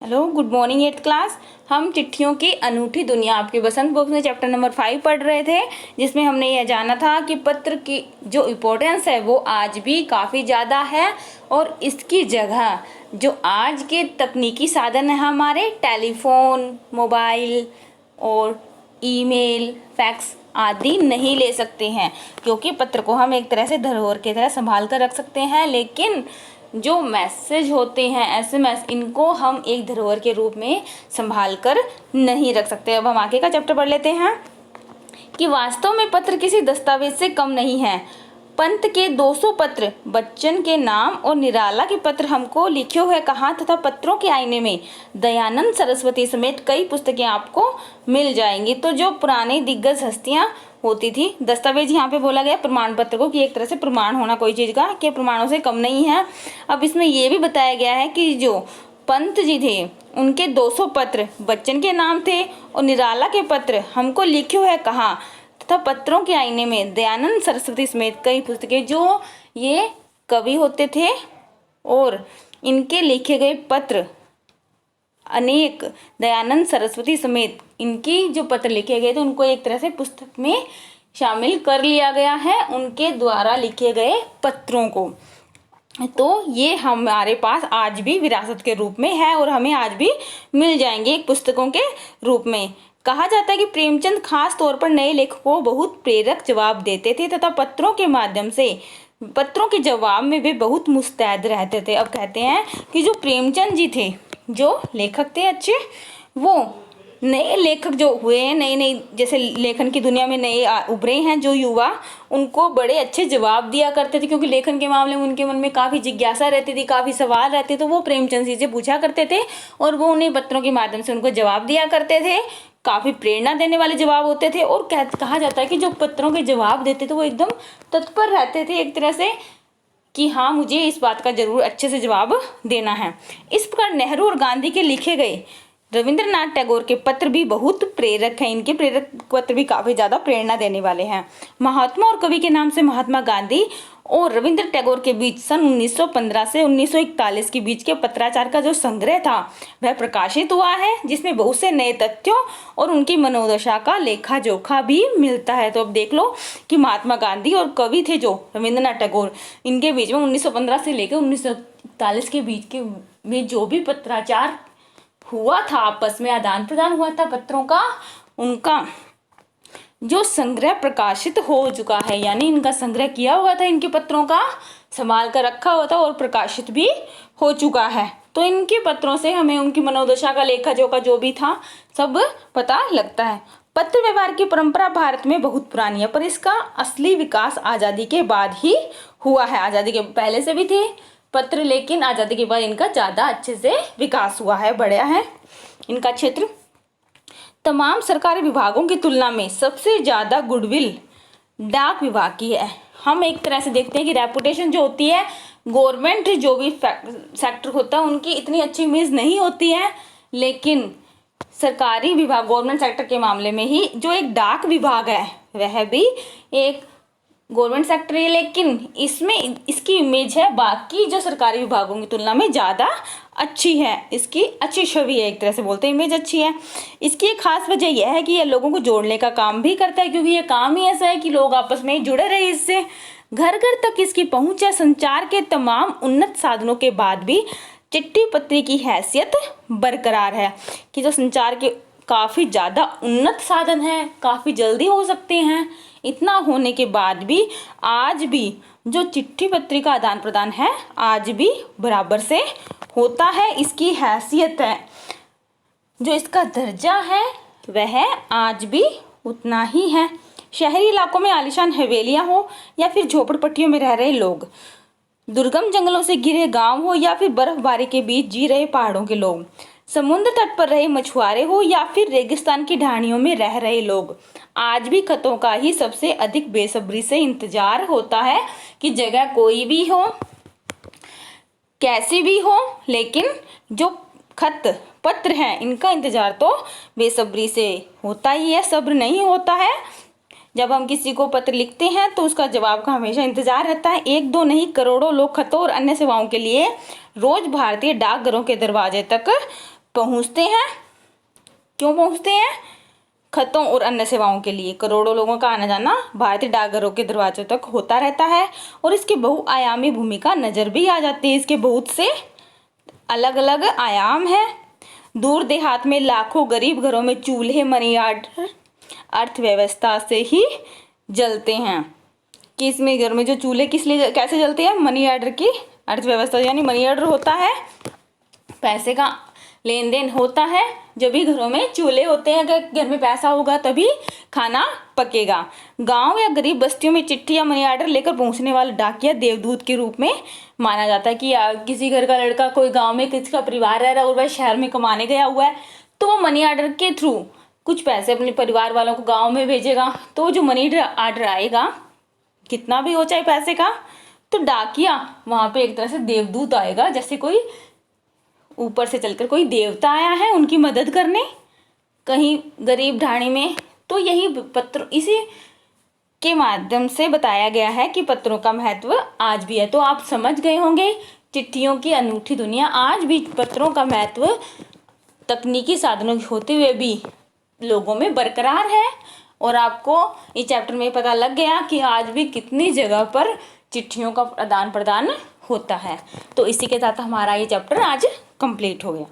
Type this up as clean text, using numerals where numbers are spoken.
Hello, good morning eighth class. हम चिट्ठियों की अनूठी दुनिया आपकी बसंत बुक में चैप्टर नंबर 5 पढ़ रहे थे, जिसमें हमने यह जाना था कि पत्र की जो इम्पोर्टेंस है वो आज भी काफ़ी ज़्यादा है और इसकी जगह जो आज के तकनीकी साधन है हमारे टेलीफोन, मोबाइल और ईमेल, फैक्स आदि नहीं ले सकते हैं, क्योंकि पत्र को हम एक तरह से धरोहर की तरह संभाल कर रख सकते हैं, लेकिन जो मैसेज होते हैं एसएमएस, इनको हम एक धरोहर के रूप में संभाल कर नहीं रख सकते। अब हम आगे का चैप्टर पढ़ लेते हैं कि वास्तव में पत्र किसी दस्तावेज से कम नहीं है। पंत के 200 पत्र, बच्चन के नाम और निराला के पत्र हमको लिखे हुए कहाँ तथा पत्रों के आईने में दयानंद सरस्वती समेत कई पुस्तकें आपको मिल जाएंगी। तो जो पुराने दिग्गज हस्तियाँ होती थी, दस्तावेज यहाँ पे बोला गया प्रमाण पत्र को कि एक तरह से प्रमाण होना कोई चीज़ का कि प्रमाणों से कम नहीं है। अब इसमें ये भी बताया गया है कि जो पंत जी थे उनके 200 पत्र बच्चन के नाम थे और निराला के पत्र हमको लिखे हुए कहाँ तथा पत्रों के आईने में दयानंद सरस्वती समेत कई पुस्तकें। जो ये कवि होते थे और इनके लिखे गए पत्र अनेक, दयानंद सरस्वती समेत इनकी जो पत्र लिखे गए थे उनको एक तरह से पुस्तक में शामिल कर लिया गया है, उनके द्वारा लिखे गए पत्रों को। तो ये हमारे पास आज भी विरासत के रूप में है और हमें आज भी मिल जाएंगे एक पुस्तकों के रूप में। कहा जाता है कि प्रेमचंद खास तौर पर नए लेखकों को बहुत प्रेरक जवाब देते थे तथा पत्रों के माध्यम से पत्रों के जवाब में वे बहुत मुस्तैद रहते थे। अब कहते हैं कि जो प्रेमचंद जी थे, जो लेखक थे अच्छे, वो नए लेखक जो हुए हैं, नए नए जैसे लेखन की दुनिया में नए उभरे हैं जो युवा, उनको बड़े अच्छे जवाब दिया करते थे, क्योंकि लेखन के मामले में उनके मन में काफ़ी जिज्ञासा रहती थी, काफ़ी सवाल रहते, तो वो प्रेमचंद जी से पूछा करते थे और वो उन्हें पत्रों के माध्यम से उनको जवाब दिया करते थे। काफ़ी प्रेरणा देने वाले जवाब होते थे और कहा जाता है कि जो पत्रों के जवाब देते थे वो एकदम तत्पर रहते थे एक तरह से कि हाँ, मुझे इस बात का जरूर अच्छे से जवाब देना है। इस प्रकार नेहरू और गांधी के लिखे गए रविंद्रनाथ टैगोर के पत्र भी बहुत प्रेरक हैं। इनके प्रेरक पत्र भी काफ़ी ज़्यादा प्रेरणा देने वाले हैं। महात्मा और कवि के नाम से महात्मा गांधी और रविंद्र टैगोर के बीच सन 1915 से 1941 के बीच के पत्राचार का जो संग्रह था वह प्रकाशित हुआ है, जिसमें बहुत से नए तथ्यों और उनकी मनोदशा का लेखा जोखा भी मिलता है। तो अब देख लो कि महात्मा गांधी और कवि थे जो रविंद्रनाथ टैगोर, इनके बीच में 1915 से लेकर 1941 के बीच के में जो भी पत्राचार हुआ था, आपस में आदान प्रदान हुआ था पत्रों का, उनका जो संग्रह प्रकाशित हो चुका है, यानी इनका संग्रह किया हुआ था, इनके पत्रों का संभाल कर रखा हुआ था और प्रकाशित भी हो चुका है। तो इनके पत्रों से हमें उनकी मनोदशा का, लेखा जोखा जो भी था सब पता लगता है। पत्र व्यवहार की परंपरा भारत में बहुत पुरानी है, पर इसका असली विकास आज़ादी के बाद ही हुआ है। आज़ादी के पहले से भी थे पत्र, लेकिन आज़ादी के बाद इनका ज़्यादा अच्छे से विकास हुआ है, बढ़ा है इनका क्षेत्र। तमाम सरकारी विभागों की तुलना में सबसे ज़्यादा गुडविल डाक विभाग की है। हम एक तरह से देखते हैं कि रेपुटेशन जो होती है, गवर्नमेंट जो भी सेक्टर होता है उनकी इतनी अच्छी इमेज नहीं होती है, लेकिन सरकारी विभाग गवर्नमेंट सेक्टर के मामले में ही जो एक डाक विभाग है वह भी एक गवर्नमेंट सेक्टर है, लेकिन इसमें इसकी इमेज है बाकी जो सरकारी विभागों की तुलना में ज़्यादा अच्छी है, इसकी अच्छी छवि है, एक तरह से बोलते हैं इमेज अच्छी है। इसकी एक खास वजह यह है कि यह लोगों को जोड़ने का काम भी करता है, क्योंकि यह काम ही ऐसा है कि लोग आपस में जुड़े रहे इससे। घर घर तक इसकी पहुंच है। संचार के तमाम उन्नत साधनों के बाद भी चिट्ठी पत्री की हैसियत बरकरार है, कि जो संचार के काफ़ी ज़्यादा उन्नत साधन हैं, काफ़ी जल्दी हो सकते हैं, इतना होने के बाद भी आज भी जो चिट्ठी पत्री का आदान प्रदान है आज भी बराबर से होता है। इसकी हैसियत है, जो इसका दर्जा है वह आज भी उतना ही है। शहरी इलाकों में आलीशान हवेलियां हो या फिर झोपड़पट्टियों में रह रहे लोग, दुर्गम जंगलों से घिरे गांव हो या फिर बर्फबारी के बीच जी रहे पहाड़ों के लोग, समुद्र तट पर रहे मछुआरे हो या फिर रेगिस्तान की ढाणियों में रह रहे लोग, आज भी खतों का ही सबसे अधिक बेसब्री से इंतजार होता है कि जगह कोई भी हो, कैसी भी हो, लेकिन जो खत पत्र हैं इनका इंतजार तो बेसब्री से होता ही है, सब्र नहीं होता है। जब हम किसी को पत्र लिखते हैं तो उसका जवाब का हमेशा इंतजार रहता है। एक दो नहीं, करोड़ों लोग खतों और अन्य सेवाओं के लिए रोज भारतीय डाकघरों के दरवाजे तक पहुंचते हैं। क्यों पहुंचते हैं? खतों और अन्य सेवाओं के लिए करोड़ों लोगों का आना जाना भारतीय डाकघरों के दरवाजों तक होता रहता है और इसकी बहुआयामी भूमिका नज़र भी आ जाती है। इसके बहुत से अलग अलग आयाम हैं। दूर देहात में लाखों गरीब घरों में चूल्हे मनी ऑर्डर अर्थव्यवस्था से ही जलते हैं। कि इसमें घर में जो चूल्हे किस लिए कैसे जलते हैं? मनी ऑर्डर की अर्थव्यवस्था, यानी मनी ऑर्डर होता है, पैसे का लेन देन होता है। जब भी घरों में चूल्हे होते हैं, अगर घर में पैसा होगा तभी खाना पकेगा। गांव या गरीब बस्तियों में चिट्ठी या मनी ऑर्डर लेकर पहुंचने वाला डाकिया देवदूत के रूप में माना जाता है। कि किसी घर का लड़का कोई गांव में किसी का परिवार रह रहा है और वह शहर में कमाने गया हुआ है, तो वो मनी ऑर्डर के थ्रू कुछ पैसे अपने परिवार वालों को गाँव में भेजेगा। तो जो मनी ऑर्डर आएगा, कितना भी हो चाहे पैसे का, तो डाकिया वहाँ पे एक तरह से देवदूत आएगा, जैसे कोई ऊपर से चलकर कोई देवता आया है उनकी मदद करने कहीं गरीब ढाणी में। तो यही पत्र इसी के माध्यम से बताया गया है कि पत्रों का महत्व आज भी है। तो आप समझ गए होंगे चिट्ठियों की अनूठी दुनिया, आज भी पत्रों का महत्व तकनीकी साधनों के होते हुए भी लोगों में बरकरार है। और आपको इस चैप्टर में पता लग गया कि आज भी कितनी जगह पर चिट्ठियों का आदान प्रदान होता है। तो इसी के साथ हमारा ये चैप्टर आज कंप्लीट हो गया।